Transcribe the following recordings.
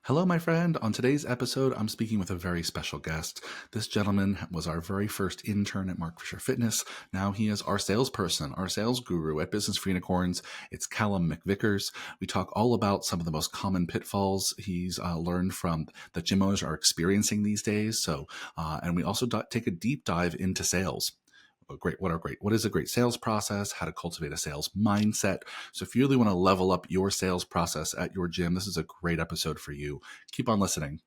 Hello, my friend. On today's episode, I'm speaking with a very special guest. This gentleman was our very first intern at Mark Fisher Fitness. Now he is our salesperson, our sales guru at Business for Unicorns. It's Callum McVickers. We talk all about some of the most common pitfalls he's learned from that gym owners are experiencing these days. And we also take a deep dive into sales. What is a great sales process, how to cultivate a sales mindset. So if you really want to level up your sales process at your gym, this is a great episode for you. Keep on listening.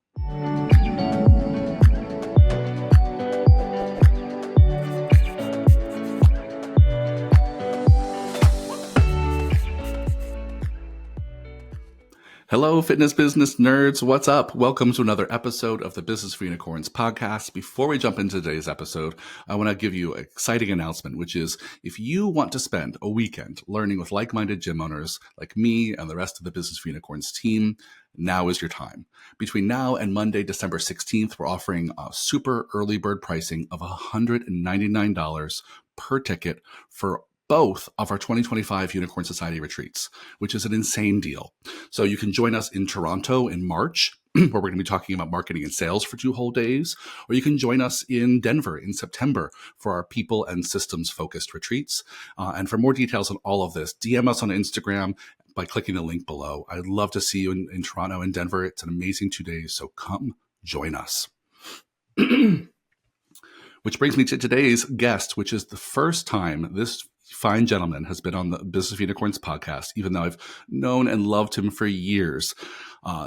Hello, fitness business nerds. What's up? Welcome to another episode of the Business for Unicorns podcast. Before we jump into today's episode, I want to give you an exciting announcement, which is if you want to spend a weekend learning with like-minded gym owners like me and the rest of the Business for Unicorns team, now is your time. Between now and Monday, December 16th, we're offering a super early bird pricing of $199 per ticket for both of our 2025 Unicorn Society retreats, which is an insane deal. So you can join us in Toronto in March, where we're going to be talking about marketing and sales for 2 whole days, or you can join us in Denver in September for our people and systems focused retreats. And for more details on all of this, DM us on Instagram by clicking the link below. I'd love to see you in Toronto and Denver. It's an amazing 2 days, so come join us. Which brings me to today's guest, which is the first time this fine gentleman has been on the Business of Unicorns podcast, even though I've known and loved him for years.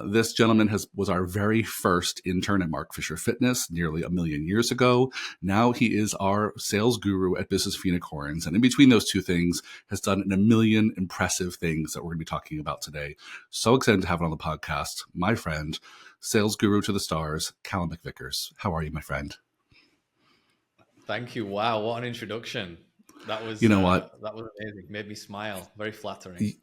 This gentleman was our very first intern at Mark Fisher Fitness nearly 1 million years ago. Now he is our sales guru at Business of Unicorns. And in between those two things, has done 1 million impressive things that we're going to be talking about today. So excited to have him on the podcast. My friend, sales guru to the stars, Callum McVickers. How are you, my friend? Thank you. Wow, what an introduction. That was, that was amazing. Made me smile. Very flattering.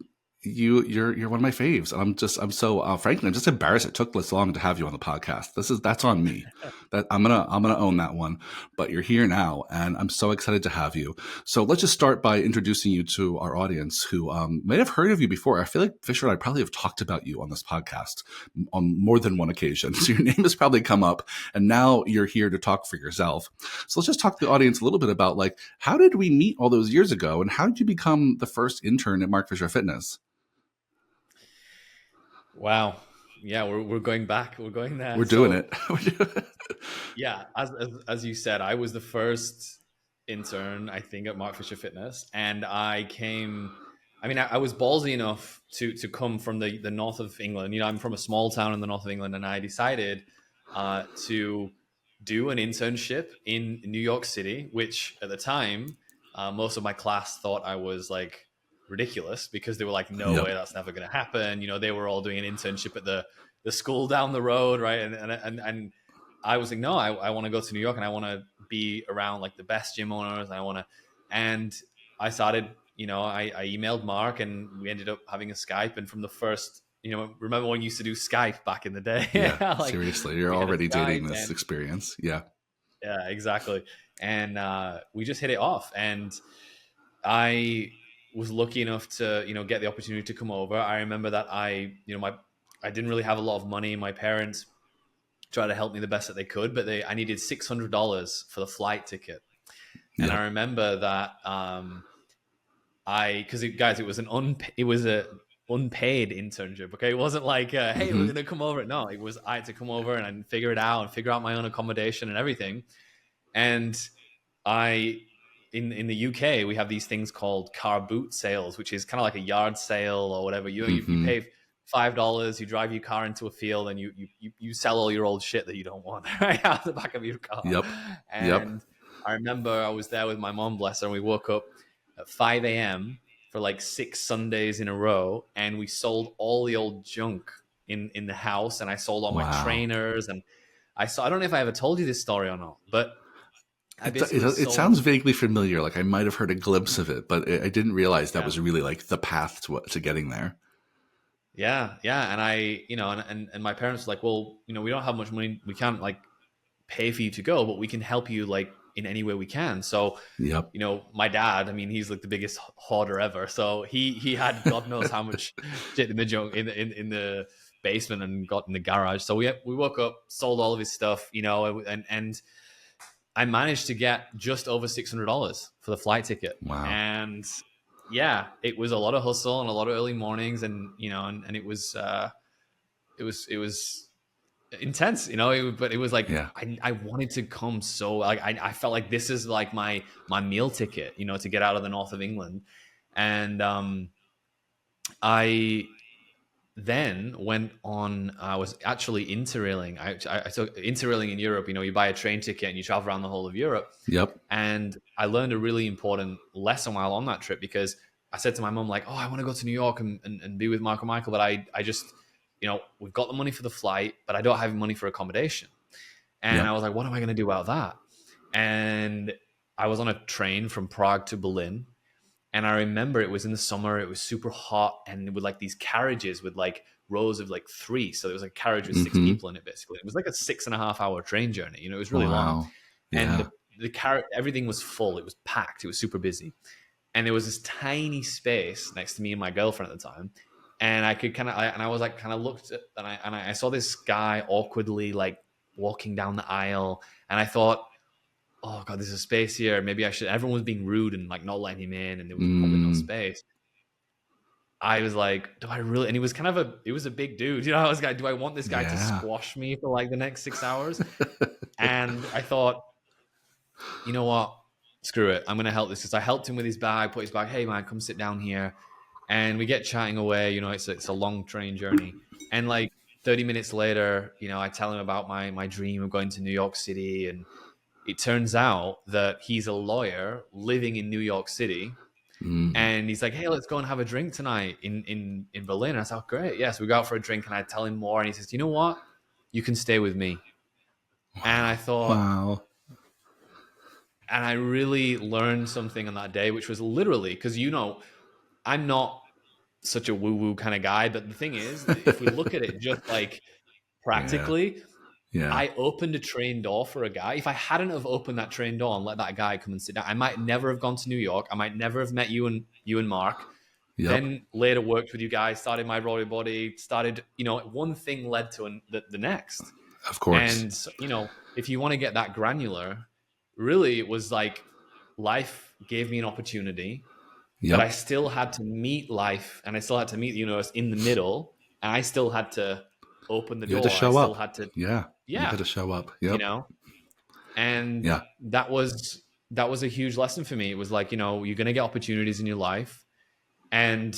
You're one of my faves. And I'm so frankly, I'm just embarrassed it took this long to have you on the podcast. That's on me. That I'm gonna own that one. But you're here now, and I'm so excited to have you. So let's just start by introducing you to our audience who may have heard of you before. I feel like Fisher and I probably have talked about you on this podcast on more than one occasion. So your name has probably come up, and now you're here to talk for yourself. So let's just talk to the audience a little bit about how did we meet all those years ago, and how did you become the first intern at Mark Fisher Fitness? Wow. Yeah, we're going back. We're going there. We're doing it. Yeah, as you said, I was the first intern, I think, at Mark Fisher Fitness. And I was ballsy enough to come from the north of England. I'm from a small town in the north of England, and I decided to do an internship in New York City, which at the time, most of my class thought I was ridiculous because they were like, no way, that's never going to happen. They were all doing an internship at the school down the road, right? And I was like, no, I want to go to New York and I want to be around the best gym owners. And I started, I emailed Mark and we ended up having a Skype. And from the first, remember when you used to do Skype back in the day? Yeah, seriously, you're already dating this experience. Yeah, exactly. And we just hit it off, and I was lucky enough to, get the opportunity to come over. I remember that I didn't really have a lot of money. My parents tried to help me the best that they could, but I needed $600 for the flight ticket. And I remember that it was an unpaid internship. Okay. It wasn't like, hey, we're going to come over. No, I had to come over and figure it out and figure out my own accommodation and everything. And in the UK, we have these things called car boot sales, which is kind of like a yard sale or whatever. You pay $5, you drive your car into a field, and you sell all your old shit that you don't want right out the back of your car. And I remember I was there with my mom, bless her, and we woke up at 5 a.m. for 6 Sundays in a row, and we sold all the old junk in the house, and I sold all my trainers, and I don't know if I ever told you this story or not, but it sounds vaguely familiar. I might have heard a glimpse of it, but I didn't realize that was really the path to getting there. Yeah. And I, and my parents were like, well, we don't have much money. We can't pay for you to go, but we can help you in any way we can. So, my dad, he's the biggest hoarder ever. So he had God knows how much shit in the junk in the basement and got in the garage. So we woke up, sold all of his stuff, and I managed to get just over $600 for the flight ticket. Wow. And yeah, it was a lot of hustle and a lot of early mornings, and and it was intense, but it was like Yeah. I wanted to come, so like I felt like this is like my meal ticket, to get out of the north of England. And I then went on. I was actually interrailing. I took interrailing in Europe. You buy a train ticket and you travel around the whole of Europe. Yep. And I learned a really important lesson while on that trip, because I said to my mom, like, oh, I want to go to New York and be with Mark and Michael, but I just, we've got the money for the flight, but I don't have money for accommodation. And Yep. I was like, what am I going to do about that? And I was on a train from Prague to Berlin. And I remember it was in the summer, it was super hot, and with like these carriages with like rows of like three. So there was a carriage with six Mm-hmm. people in it, basically. It was like a 6.5 hour train journey. It was really long. Wow. And Yeah. the carriage, everything was full. It was packed. It was super busy. And there was this tiny space next to me and my girlfriend at the time. And I could I was like, kind of looked at, and I saw this guy awkwardly like walking down the aisle. And I thought, oh God, there's a space here. Maybe I should. Everyone was being rude and like not letting him in, and there was probably no space. I was like, do I really? And he was he was a big dude. I was like, do I want this guy to Yeah. squash me for like the next 6 hours? And I thought, you know what? Screw it. I'm going to help this. Because I helped him with his bag, put his bag, hey man, come sit down here. And we get chatting away. It's a long train journey. And like 30 minutes later, I tell him about my dream of going to New York City. And it turns out that he's a lawyer living in New York City. And he's like, hey, let's go and have a drink tonight in Berlin. And I said, oh, great. Yeah. So we go out for a drink and I tell him more. And he says, you know what? You can stay with me. And I thought, Wow. and I really learned something on that day, which was literally, because, I'm not such a woo-woo kind of guy. But the thing is, if we look at it just like Yeah. practically, Yeah. I opened a train door for a guy. If I hadn't have opened that train door and let that guy come and sit down, I might never have gone to New York. I might never have met you and Mark. Yep. Then later worked with you guys, started my Rory Body, started, one thing led to the next. Of course. And, if you want to get that granular, really it was like life gave me an opportunity, but I Yep. still had to meet life, and I still had to meet the universe in the middle, and I still had to open the You had to door. I show still up. had to, Yeah. You yeah, had to show up. you Yep. know, and Yeah. that was a huge lesson for me. It was like, you're going to get opportunities in your life, and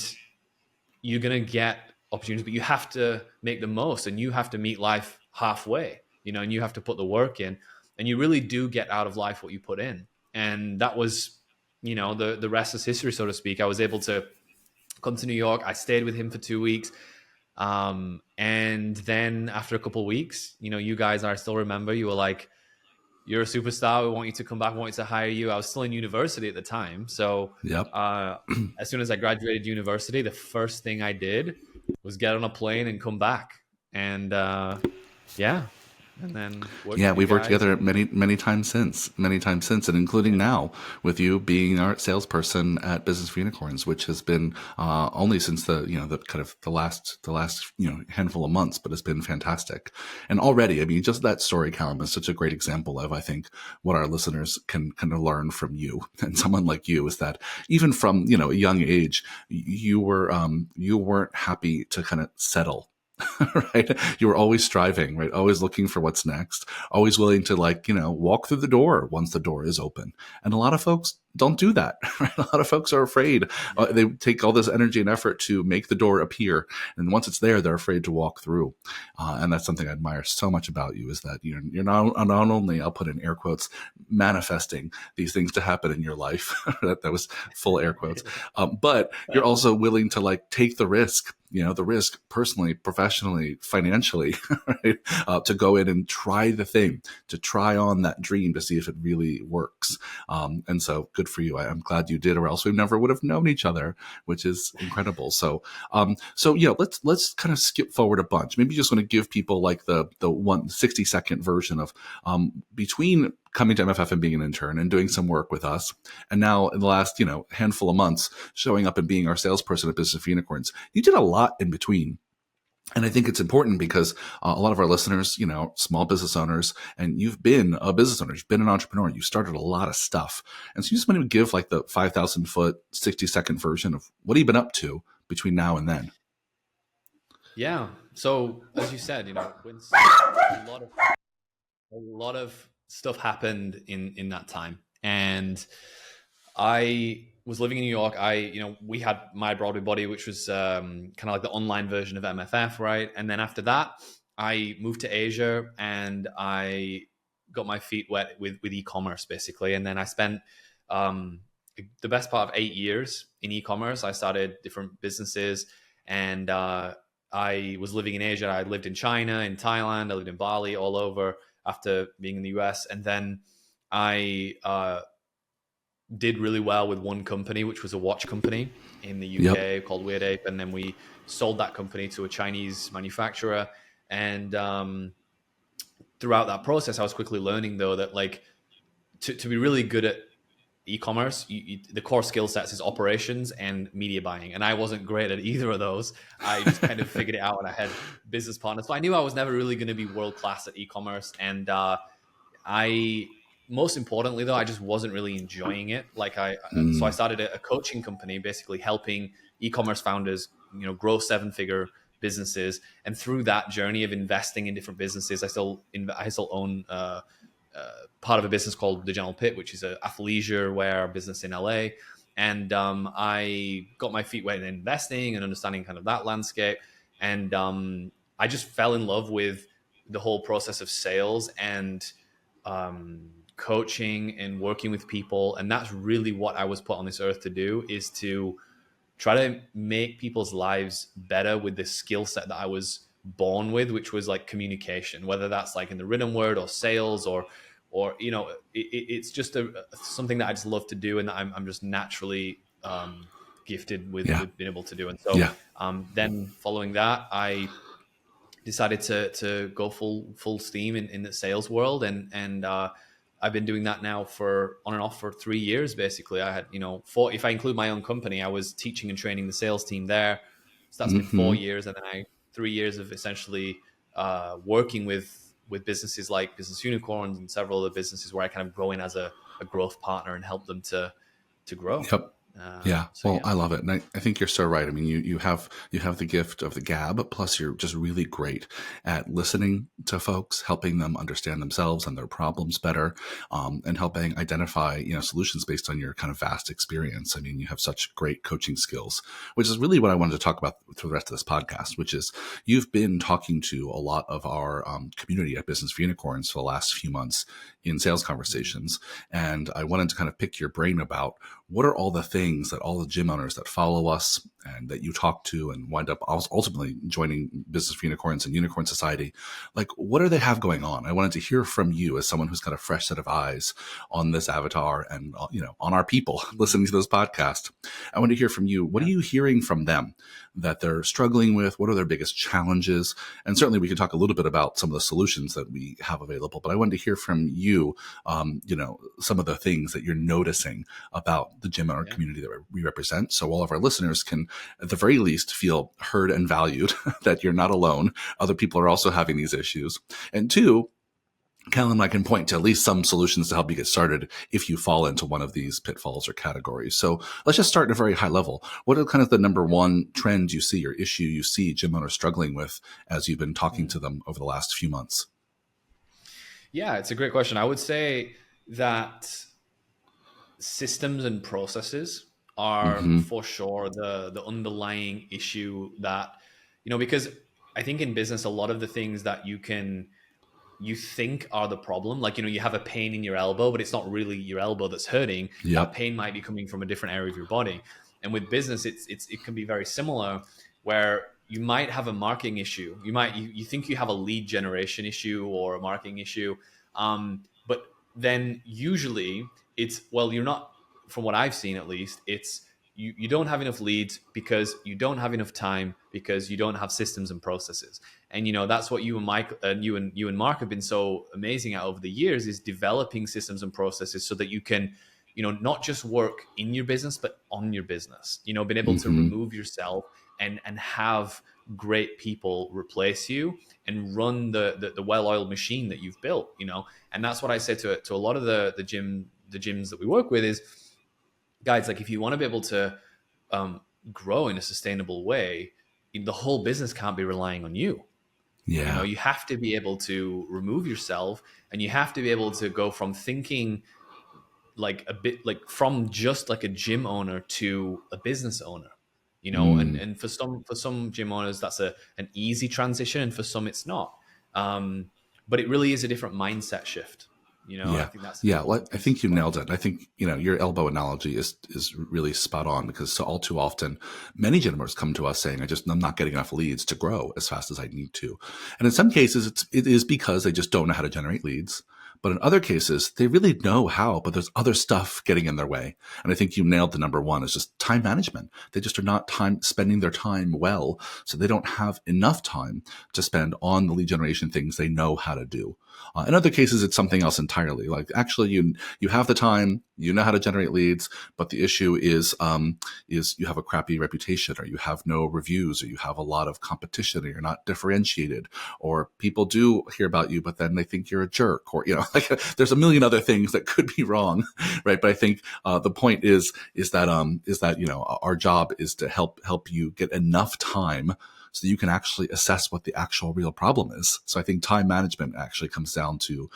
you're going to get opportunities, but you have to make the most, and you have to meet life halfway, and you have to put the work in, and you really do get out of life what you put in. And that was, the rest is history, so to speak. I was able to come to New York. I stayed with him for 2 weeks. And then after a couple of weeks, you guys, I still remember, you were like, you're a superstar. We want you to come back. We want you to hire you. I was still in university at the time. So Yep. as soon as I graduated university, the first thing I did was get on a plane and come back. And yeah. And then Yeah, we've worked together and many times since, and including now with you being our salesperson at Business for Unicorns, which has been only since the kind of the last handful of months, but it's been fantastic. And already, I mean, just that story, Callum, is such a great example of, I think, what our listeners can kind of learn from you and someone like you, is that even from a young age, you weren't happy to kind of settle. Right? You were always striving, right? Always looking for what's next, always willing to walk through the door once the door is open. And a lot of folks don't do that, right? A lot of folks are afraid. They take all this energy and effort to make the door appear. And once it's there, they're afraid to walk through. And that's something I admire so much about you, is that you're not only, I'll put in air quotes, manifesting these things to happen in your life. that was full air quotes. But you're also willing to take the risk, the risk personally, professionally, financially, right? To go in and try the thing, to try on that dream to see if it really works. And so good for you. I'm glad you did, or else we never would have known each other, which is incredible. So let's kind of skip forward a bunch. Maybe just want to give people the 160-second version of between coming to MFF and being an intern and doing some work with us, and now in the last handful of months showing up and being our salesperson at Business for Unicorns. You did a lot in between. And I think it's important because a lot of our listeners, small business owners, and you've been a business owner, you've been an entrepreneur, you started a lot of stuff. And so you just want to give like the 5,000 foot, 60-second version of what have you been up to between now and then? Yeah. So as you said, when a lot of a lot of stuff happened in that time, and I was living in New York. We had My Broadway Body, which was kind of like the online version of MFF, right? And then after that, I moved to Asia and I got my feet wet with e-commerce, basically. And then I spent um, the best part of 8 years in e-commerce. I started different businesses, and I was living in Asia. I lived in China, in Thailand. I lived in Bali, all over after being in the US, and then I did really well with one company, which was a watch company in the Yep. UK called Weird Ape, and then we sold that company to a Chinese manufacturer. And throughout that process, I was quickly learning though that like to be really good at e-commerce, the core skill sets is operations and media buying, and I wasn't great at either of those. I just kind of figured it out, and I had business partners, so I knew I was never really going to be world class at e-commerce. And I most importantly though, I just wasn't really enjoying it. So I Mm. started a coaching company, basically helping e-commerce founders, grow seven-figure businesses. And through that journey of investing in different businesses, I still own part of a business called The General Pit, which is a athleisure wear business in LA. And I got my feet wet in investing and understanding kind of that landscape. And I just fell in love with the whole process of sales and coaching and working with people. And that's really what I was put on this earth to do, is to try to make people's lives better with the skill set that I was born with, which was like communication, whether that's like in the written word or sales or it's just something that I just love to do, and that I'm just naturally gifted Yeah. with being able to do. And so Yeah. then following that, I decided to go full steam in the sales world, and I've been doing that now for on and off for 3 years. Basically, I had four. If I include my own company, I was teaching and training the sales team there. So that's been Hmm. 4 years, and then 3 years of essentially working with businesses like Business Unicorns and several other businesses where I kind of go in as a growth partner and help them to grow. Yep. Yeah. So Well, yeah. I love it. And I think you're so right. I mean, you have the gift of the gab, plus you're just really great at listening to folks, helping them understand themselves and their problems better, and helping identify, solutions based on your kind of vast experience. I mean, you have such great coaching skills, which is really what I wanted to talk about through the rest of this podcast, which is you've been talking to a lot of our community at Business for Unicorns for the last few months in sales conversations. And I wanted to kind of pick your brain about what are all the things that all the gym owners that follow us and that you talk to and wind up ultimately joining Business for Unicorns and Unicorn Society, like what do they have going on? I wanted to hear from you as someone who's got a fresh set of eyes on this avatar and on our people listening to this podcast. I want to hear from you. What are Yeah. you hearing from them that they're struggling with? What are their biggest challenges? And certainly we could talk a little bit about some of the solutions that we have available, but I wanted to hear from you, some of the things that you're noticing about the gym owner Yeah. community that we represent. So all of our listeners can, at the very least, feel heard and valued, that you're not alone. Other people are also having these issues. And two, Callum, I can point to at least some solutions to help you get started if you fall into one of these pitfalls or categories. So let's just start at a very high level. What are kind of the number one trend you see or issue you see gym owners struggling with as you've been talking to them over the last few months? Yeah, it's a great question. I would say that systems and processes are Mm-hmm. for sure the underlying issue that because I think in business a lot of the things that you think are the problem, like you have a pain in your elbow but it's not really your elbow that's hurting. That Yep. pain might be coming from a different area of your body. And with business it can be very similar, where you might have a marketing issue. You think you have a lead generation issue or a marketing issue, but then usually it's, well, you're not, from what I've seen at least, it's you don't have enough leads because you don't have enough time, because you don't have systems and processes. And that's what you and Mike and you and Mark have been so amazing at over the years, is developing systems and processes so that you can not just work in your business but on your business, being able to Mm-hmm. remove yourself and have great people replace you and run the well-oiled machine that you've built, and that's what I say to a lot of the gyms that we work with is, guys, like, if you want to be able to um, grow in a sustainable way, the whole business can't be relying on you. Yeah. You have to be able to remove yourself, and you have to be able to go from thinking like a bit like from just like a gym owner to a business owner. And Mm. for some gym owners, that's an easy transition, and for some it's not. But it really is a different mindset shift. And I Yeah. think that's an Yeah. Well, important I piece think as you well. nailed it. I think, your elbow analogy is really spot on, because so all too often, many gym owners come to us saying, I'm not getting enough leads to grow as fast as I need to. And in some cases, it is because they just don't know how to generate leads. But in other cases, they really know how, but there's other stuff getting in their way. And I think you nailed the number one, is just time management. They just are not spending their time well. So they don't have enough time to spend on the lead generation things they know how to do. In other cases, it's something else entirely. Like, actually, you have the time, you know how to generate leads, but the issue is you have a crappy reputation, or you have no reviews, or you have a lot of competition, or you're not differentiated, or people do hear about you, but then they think you're a jerk, or like, there's a million other things that could be wrong, right? But I think the point is that our job is to help you get enough time so that you can actually assess what the actual real problem is. So I think time management actually comes down to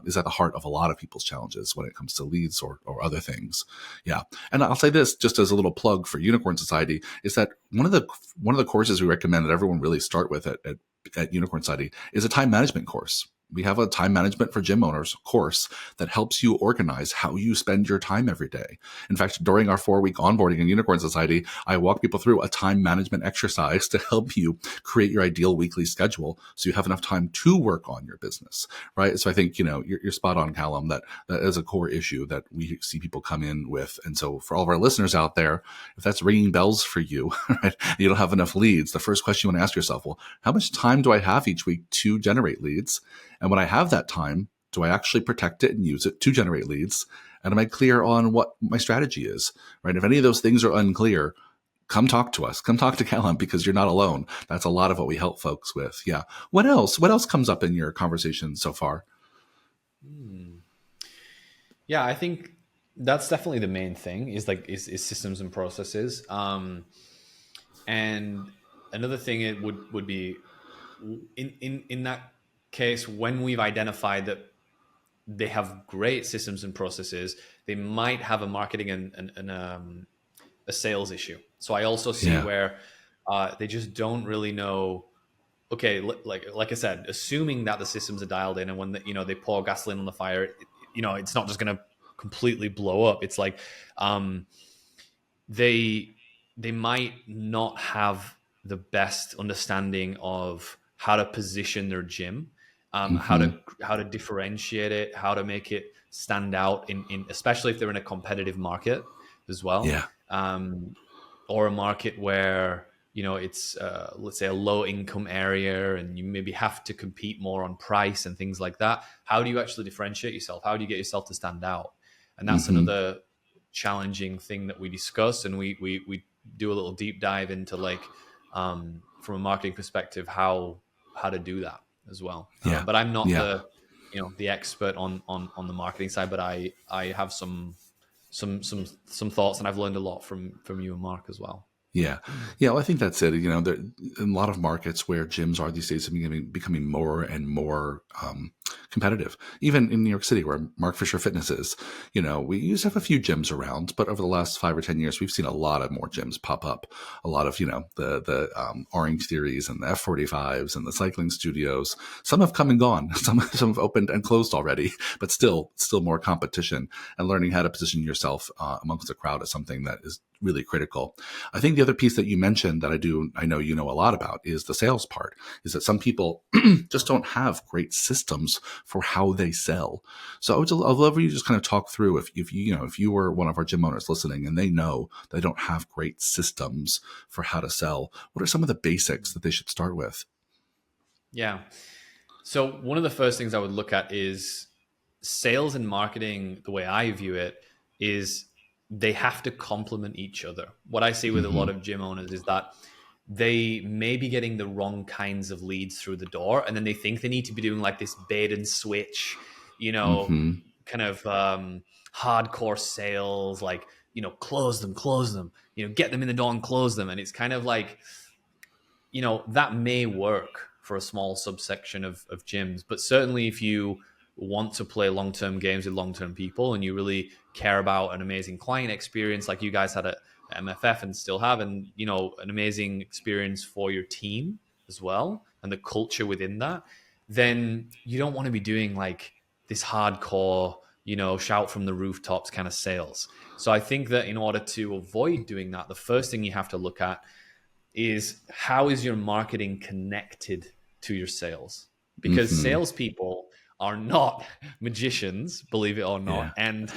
is at the heart of a lot of people's challenges when it comes to leads or other things. Yeah, and I'll say this just as a little plug for Unicorn Society, is that one of the courses we recommend that everyone really start with at Unicorn Society is a time management course. We have a time management for gym owners course that helps you organize how you spend your time every day. In fact, during our 4-week onboarding in Unicorn Society, I walk people through a time management exercise to help you create your ideal weekly schedule so you have enough time to work on your business, right? So I think, you're spot on, Callum, that is a core issue that we see people come in with. And so for all of our listeners out there, if that's ringing bells for you, right, you don't have enough leads, the first question you want to ask yourself, well, how much time do I have each week to generate leads? And when I have that time, do I actually protect it and use it to generate leads? And am I clear on what my strategy is, right? If any of those things are unclear, come talk to us. Come talk to Callum, because you're not alone. That's a lot of what we help folks with. Yeah. What else? What else comes up in your conversation so far? Hmm. Yeah, I think that's definitely the main thing is systems and processes. And another thing it would be in that case, when we've identified that they have great systems and processes, they might have a marketing and a sales issue. So I also see Yeah. where they just don't really know. Okay, like I said, assuming that the systems are dialed in, and when they pour gasoline on the fire, it's not just going to completely blow up. It's like um, they they might not have the best understanding of how to position their gym, how to Mm-hmm. differentiate it, how to make it stand out in especially if they're in a competitive market as well, Yeah. or a market where it's let's say a low income area and you maybe have to compete more on price and things like that. How do you actually differentiate yourself? How do you get yourself to stand out? And that's Mm-hmm. another challenging thing that we discuss, and we do a little deep dive into, like, from a marketing perspective, how to do that as well. Yeah. But I'm not Yeah. the expert on the marketing side, but I have some thoughts, and I've learned a lot from you and Mark as well. Yeah. Yeah. Well, I think that's it. There in a lot of markets where gyms are these days becoming more and more competitive. Even in New York City, where Mark Fisher Fitness is, we used to have a few gyms around, but over the last 5 or 10 years, we've seen a lot of more gyms pop up. A lot of, the Orange Theories and the F45s and the cycling studios. Some have come and gone. Some have opened and closed already, but still more competition, and learning how to position yourself amongst the crowd is something that is really critical. I think the other piece that you mentioned that I know you know a lot about is the sales part, is that some people just don't have great systems for how they sell. So I'd love for you to just kind of talk through if you were one of our gym owners listening and they know they don't have great systems for how to sell, what are some of the basics that they should start with? Yeah. So one of the first things I would look at is sales and marketing. The way I view it is they have to complement each other. What I see with a Mm-hmm. lot of gym owners is that they may be getting the wrong kinds of leads through the door, and then they think they need to be doing like this bait and switch, you know, Mm-hmm. kind of hardcore sales, like, close them, get them in the door and close them. And it's kind of like, that may work for a small subsection of gyms, but certainly if you want to play long-term games with long-term people and you really care about an amazing client experience like you guys had at MFF and still have, and an amazing experience for your team as well, and the culture within that, then you don't want to be doing like this hardcore, shout from the rooftops kind of sales. So I think that in order to avoid doing that, the first thing you have to look at is how is your marketing connected to your sales? Because Mm-hmm. salespeople are not magicians, believe it or Yeah. not. And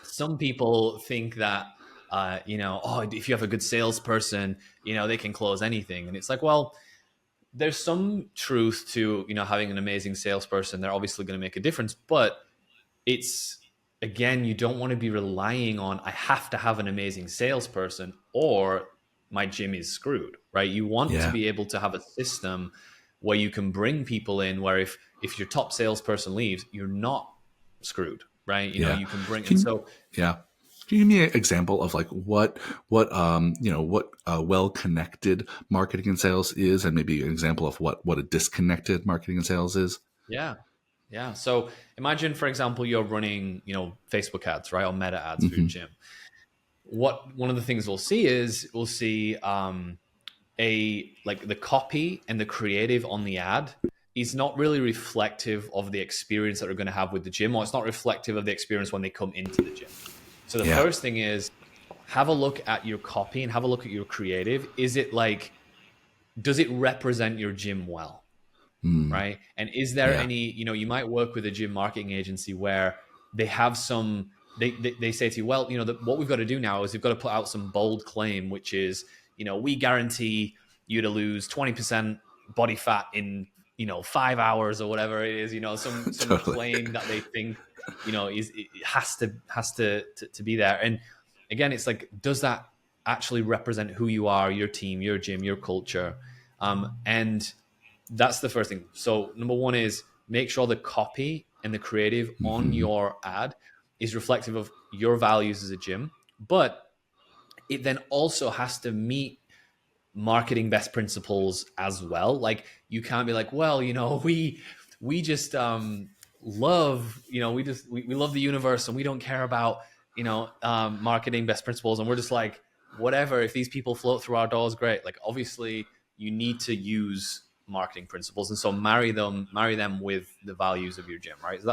some people think that, if you have a good salesperson, they can close anything. And it's like, well, there's some truth to, having an amazing salesperson. They're obviously going to make a difference, but it's, again, you don't want to be relying on, I have to have an amazing salesperson or my gym is screwed, right? You want to Yeah. be able to have a system where you can bring people in where if your top salesperson leaves, you're not screwed, right? Yeah. You can bring, and Can so yeah. Can you give me an example of like what well connected marketing and sales is, and maybe an example of what a disconnected marketing and sales is? yeah. Yeah. So imagine, for example, you're running, Facebook ads, right? Or meta ads for your Mm-hmm. gym. One of the things we'll see is we'll see a like the copy and the creative on the ad is not really reflective of the experience that they're going to have with the gym, or it's not reflective of the experience when they come into the gym. So the Yeah. first thing is have a look at your copy and have a look at your creative. Is it like, does it represent your gym well? Mm. Right? And is there Yeah. any, you might work with a gym marketing agency where they have some, they say to you, well, what we've got to do now is we've got to put out some bold claim, which is, we guarantee you to lose 20% body fat in, 5 hours or whatever it is, some Totally. claim that they think, is, it has to be there. And again, it's like, does that actually represent who you are, your team, your gym, your culture? And that's the first thing. So number one is make sure the copy and the creative on Mm-hmm. your ad is reflective of your values as a gym, but it then also has to meet marketing best principles as well. Like you can't be like, well, we just love, we love the universe and we don't care about, marketing best principles, and we're just like, whatever, if these people float through our doors, great. Like obviously you need to use marketing principles, and so marry them with the values of your gym, right? So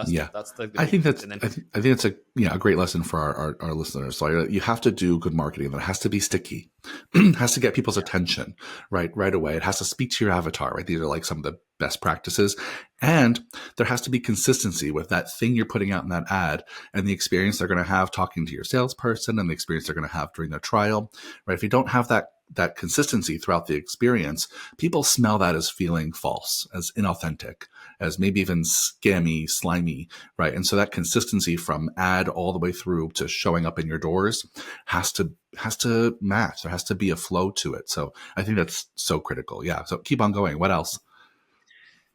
Yeah. that's the I big think piece. that's And then I think it's a great lesson for our listeners. So you have to do good marketing that has to be sticky, has to get people's attention right away. It has to speak to your avatar, right? These are like some of the best practices, and there has to be consistency with that thing you're putting out in that ad and the experience they're going to have talking to your salesperson and the experience they're going to have during their trial, right? If you don't have that consistency throughout the experience, people smell that as feeling false, as inauthentic, as maybe even scammy, slimy, right? And so that consistency from ad all the way through to showing up in your doors has to match. There has to be a flow to it. So I think that's so critical. Yeah. So keep on going. What else?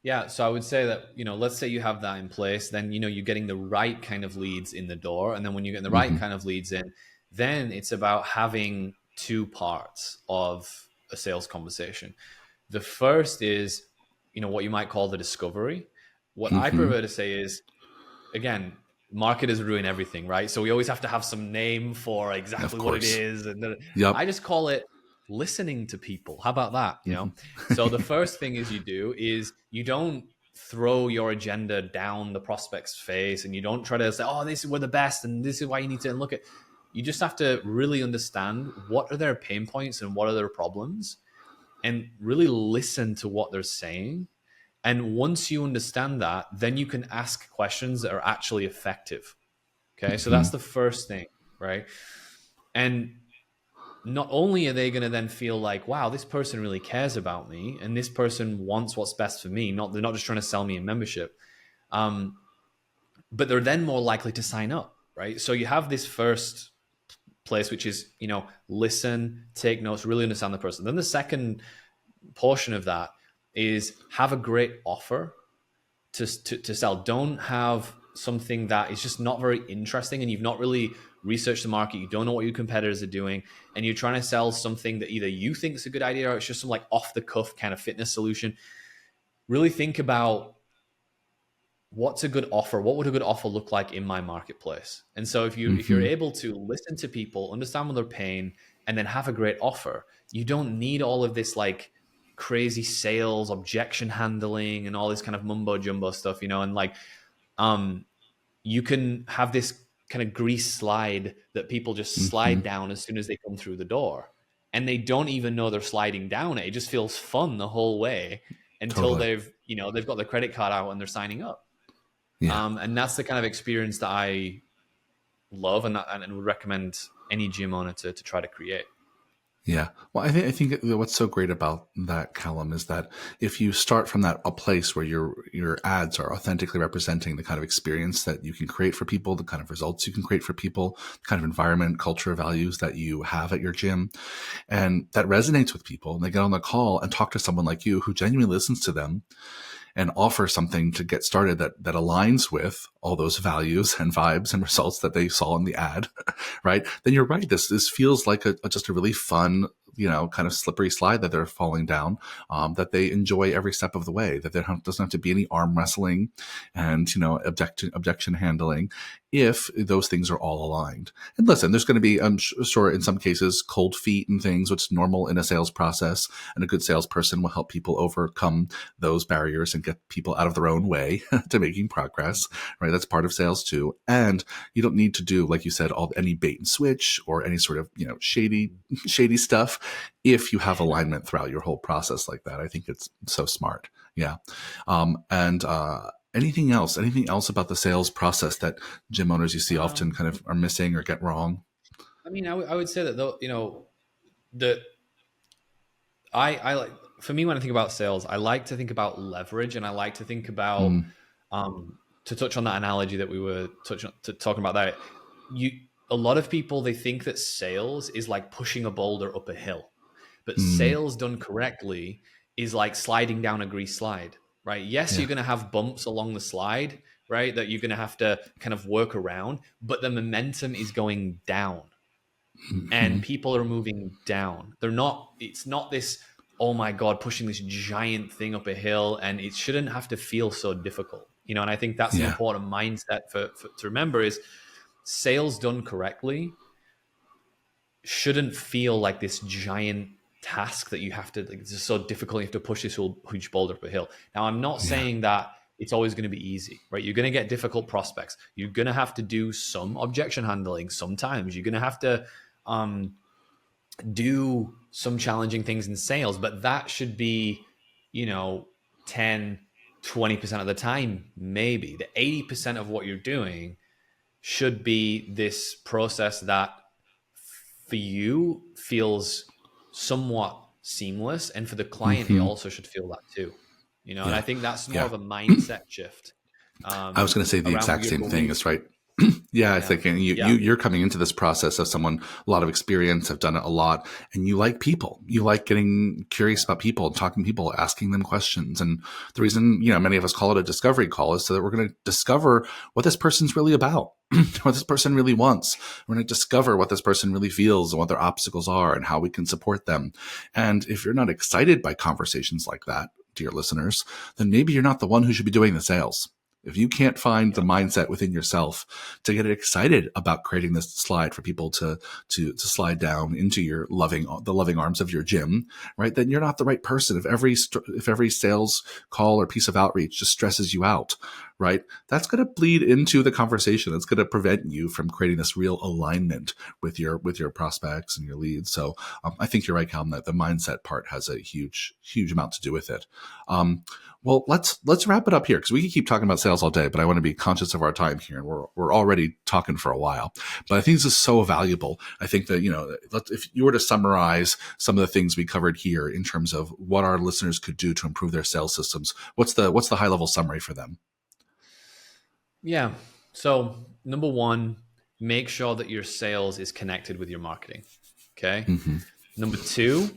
Yeah, so I would say that, let's say you have that in place, then, you're getting the right kind of leads in the door. And then when you're getting the right Mm-hmm. kind of leads in, then it's about having two parts of a sales conversation. The first is, what you might call the discovery. What I Mm-hmm. prefer to say is, again, marketers ruin everything, right? So we always have to have some name for Of exactly what it course. is. And I Yep. just call it listening to people. How about that? So the Mm-hmm. first thing is you don't throw your agenda down the prospect's face, and you don't try to say, oh, this is we're the best and this is why you need to look at. You just have to really understand what are their pain points and what are their problems, and really listen to what they're saying. And once you understand that, then you can ask questions that are actually effective. Okay. So Mm-hmm. that's the first thing, right? And not only are they going to then feel like, wow, this person really cares about me and this person wants what's best for me, they're not just trying to sell me a membership, but they're then more likely to sign up, right? So you have this first place, which is, listen, take notes, really understand the person. Then the second portion of that is have a great offer to sell. Don't have something that is just not very interesting and you've not really researched the market. You don't know what your competitors are doing, and you're trying to sell something that either you think is a good idea or it's just some like off the cuff kind of fitness solution. Really think about what's a good offer. What would a good offer look like in my marketplace? And so if you're Mm-hmm. able to listen to people, understand what they're paying, and then have a great offer, you don't need all of this like crazy sales, objection handling, and all this kind of mumbo jumbo stuff, and like um you can have this kind of grease slide that people just Mm-hmm. slide down as soon as they come through the door. And they don't even know they're sliding down it. It just feels fun the whole way until Totally. they've got their credit card out and they're signing up. Yeah. And that's the kind of experience that I love and would recommend any gym owner to try to create. Yeah. Well, I think what's so great about that, Callum, is that if you start from a place where your ads are authentically representing the kind of experience that you can create for people, the kind of results you can create for people, the kind of environment, culture, values that you have at your gym, and that resonates with people, and they get on the call and talk to someone like you who genuinely listens to them and offer something to get started that aligns with all those values and vibes and results that they saw in the ad, right? Then you're right. This feels like just a really fun, kind of slippery slide that they're falling down, that they enjoy every step of the way, that there doesn't have to be any arm wrestling and, objection handling if those things are all aligned. And listen, there's going to be, I'm sure in some cases, cold feet and things, which is normal in a sales process, and a good salesperson will help people overcome those barriers and get people out of their own way to making progress, right? That's part of sales too. And you don't need to do, like you said, any bait and switch or any sort of, shady stuff if you have alignment throughout your whole process like that. I think it's so smart. Yeah. And anything else about the sales process that gym owners you see often kind of are missing or get wrong? I mean, I would say that though, that I like, for me, when I think about sales, I like to think about leverage, and I like to think about, Mm, to touch on that analogy that we were talking about there. A lot of people, they think that sales is like pushing a boulder up a hill, but mm, sales done correctly is like sliding down a grease slide, right? Yes, yeah. you're going to have bumps along the slide, right? That you're going to have to kind of work around, but the momentum is going down and Hmm. people are moving down. It's not this, oh my God, pushing this giant thing up a hill, and it shouldn't have to feel so difficult. And I think that's an Yeah. important mindset to remember is sales done correctly shouldn't feel like this giant task that you have to, like, it's just so difficult. You have to push this huge boulder up a hill. Now, I'm not Yeah. saying that it's always going to be easy, right? You're going to get difficult prospects. You're going to have to do some objection handling. Sometimes you're going to have to um, do some challenging things in sales, but that should be, 10, 20% of the time, maybe. The 80% of what you're doing should be this process that for you feels somewhat seamless, and for the client it Hmm. also should feel that too. And I Yeah. think that's more Yeah. of a mindset shift I was going to say the around exact your same thing. belief. Is right. Yeah, it's Yeah, like yeah, you're coming into this process of someone a lot of experience, have done it a lot, and you like people. You like getting curious about people, talking to people, asking them questions. And the reason many of us call it a discovery call is so that we're going to discover what this person's really about, what this person really wants. We're going to discover what this person really feels and what their obstacles are and how we can support them. And if you're not excited by conversations like that, dear listeners, then maybe you're not the one who should be doing the sales. If you can't find the yeah, mindset within yourself to get excited about creating this slide for people to slide down into the loving arms of your gym, right? Then you're not the right person. If every sales call or piece of outreach just stresses you out, right? That's going to bleed into the conversation. That's going to prevent you from creating this real alignment with your prospects and your leads. So I think you're right, Calum, that the mindset part has a huge amount to do with it. Well, let's wrap it up here because we can keep talking about sales all day, but I want to be conscious of our time here, and we're already talking for a while. But I think this is so valuable. I think that if you were to summarize some of the things we covered here in terms of what our listeners could do to improve their sales systems, what's the high level summary for them? yeah. So number one, make sure that your sales is connected with your marketing. Okay. Mm-hmm. Number two,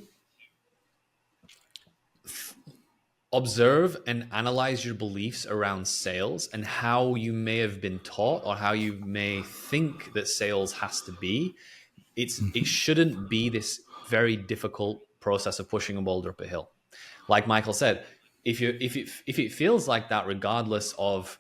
observe and analyze your beliefs around sales and how you may have been taught or how you may think that sales has to be. It Mm-hmm. shouldn't be this very difficult process of pushing a boulder up a hill. Like Michael said, if it feels like that, regardless of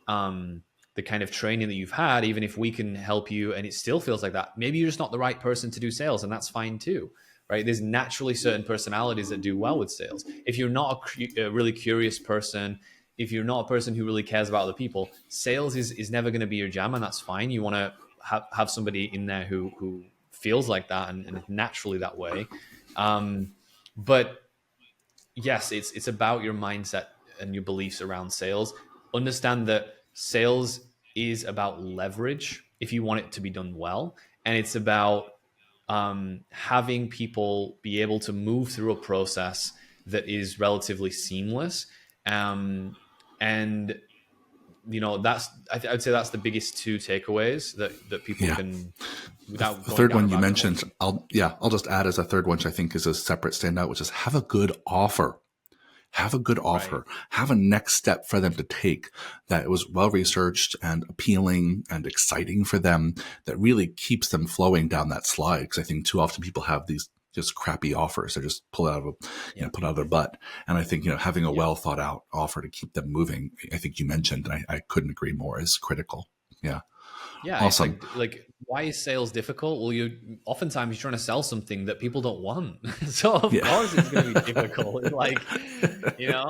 the kind of training that you've had, even if we can help you and it still feels like that, maybe you're just not the right person to do sales, and that's fine too, right? There's naturally certain personalities that do well with sales. If you're not a really curious person, if you're not a person who really cares about other people, sales is never going to be your jam, and that's fine. You want to have somebody in there who feels like that and is naturally that way. But yes, it's about your mindset and your beliefs around sales. Understand that sales is about leverage if you want it to be done well, and it's about having people be able to move through a process that is relatively seamless. And that's I'd say that's the biggest two takeaways that people Yeah. can, The without going third down a one you rabbit hole. mentioned, I'll just add as a third one, which I think is a separate standout, which is have a good offer. Have a good Right. offer. Have a next step for them to take that was well researched and appealing and exciting for them, that really keeps them flowing down that slide. Because I think too often people have these just crappy offers. They just pull out of Yeah. put out of their butt. And I think having a Yeah. well thought out offer to keep them moving. I think you mentioned, and I couldn't agree more, is critical. Yeah, Yeah, it's awesome. like why is sales difficult? Well, you oftentimes you're trying to sell something that people don't want, so of Yeah, course it's going to be difficult. Like, like yeah,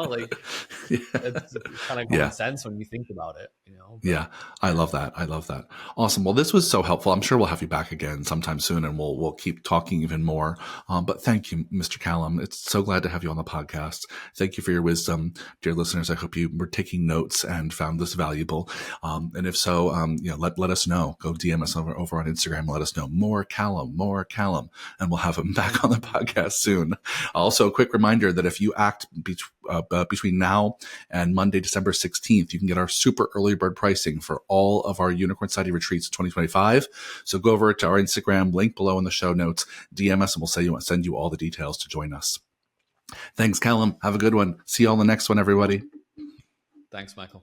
it's kind of common yeah. sense when you think about it. But Yeah, I love that. I love that. Awesome. Well, this was so helpful. I'm sure we'll have you back again sometime soon, and we'll keep talking even more. But thank you, Mr. Callum. It's so glad to have you on the podcast. Thank you for your wisdom, dear listeners. I hope you were taking notes and found this valuable. And if so, let us know. Go DM us over on Instagram. And let us know more Callum, and we'll have him back on the podcast soon. Also, a quick reminder that if you act between now and Monday, December 16th, you can get our super early bird pricing for all of our Unicorn Society retreats 2025. So go over to our Instagram, link below in the show notes, DM us, and we'll send you all the details to join us. Thanks, Callum. Have a good one. See you all in the next one, everybody. thanks, Michael.